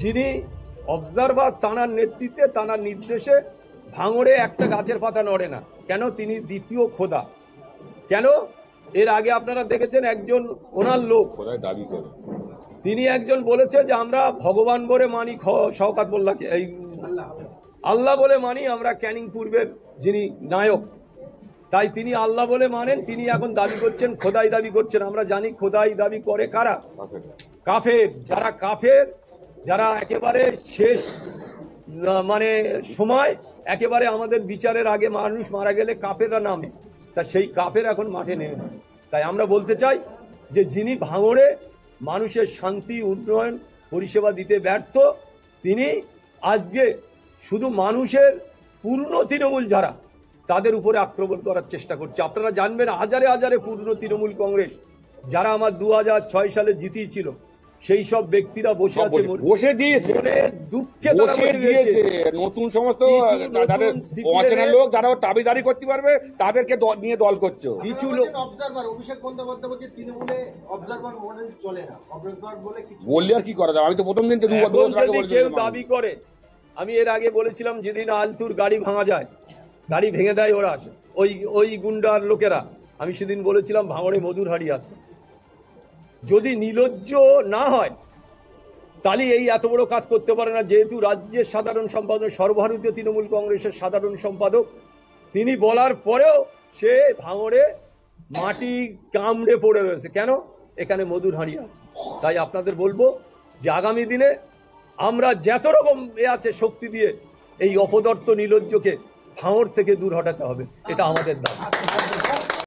যিনি অবজারভার, তাঁর নেতৃত্বে, তাঁর নির্দেশে ভাঙড়ে একটা গাছের পাতা নড়ে না। কেন? তিনি দ্বিতীয় খোদা। কেন? এর আগে আপনারা দেখেছেন একজন ওনার লোক দাবি করে তিনি একজন বলেছে যে আমরা ভগবান বলে মানি শওকত মোল্লাকে, এই আল্লাহ বলে মানি আমরা ক্যানিং পূর্বের যিনি নায়ক, তাই তিনি আল্লাহ বলে মানেন। তিনি এখন দাবি করছেন খোদাই দাবি করছেন। আমরা জানি খোদাই দাবি করে কারা? কাফের। যারা কাফের, যারা একেবারে শেষ মানে সময় একেবারে আমাদের বিচারের আগে মানুষ মারা গেলে কাফেররা নামে, তা সেই কাফের এখন মাঠে নেমেছে। তাই আমরা বলতে চাই যে যিনি ভাঙড়ে মানুষের শান্তি, উন্নয়ন, পরিষেবা দিতে ব্যর্থ, তিনি আজকে শুধু মানুষের পূর্ণ তৃণমূল যারা, তাদের উপরে আক্রমণ করার চেষ্টা করছে। আপনারা জানবেন হাজারে হাজারে পূর্ণ তৃণমূল কংগ্রেস যারা আমার 2006 সালে জিতিয়েছিল, সেই সব ব্যক্তিরা বসে আছে, বসে দিয়েছে দুঃখে দিয়েছে। নতুন সমস্ত যাদের অচেনা লোক যারা দাবিদারি করতে পারবে তাদেরকে নিয়ে দল করছে। কিছু লোক অভিষেক বন্দ্যোপাধ্যায় বলছে তৃণমূলে অবজারভার মডেল চলে না, অবজারভার বলে কিছু বললে আর কি করা যাবে? আমি তো প্রথম দিন কেউ দাবি করে, আমি এর আগে বলেছিলাম যেদিন আলতুর গাড়ি ভাঙা যায়, গাড়ি ভেঙে দেয় ওরা, ওই গুন্ডার লোকেরা, আমি সেদিন বলেছিলাম ভাঙড়ে মধুর হাড়ি আছে। যদি নির্লজ্জ না হয় তাহলে এই এত বড় কাজ করতে পারে না। যেহেতু রাজ্যের সাধারণ সম্পাদক, সর্বভারতীয় তৃণমূল কংগ্রেসের সাধারণ সম্পাদক, তিনি বলার পরেও সে ভাঙড়ে মাটি কামড়ে পড়ে রয়েছে। কেন? এখানে মধুর হাঁড়ি আছে। তাই আপনাদের বলবো যে আগামী দিনে আমরা যত রকম আছে শক্তি দিয়ে এই অপদর্থ নির্লজ্জকে ভাঙড় থেকে দূর হটাতে হবে, এটা আমাদের দাবি।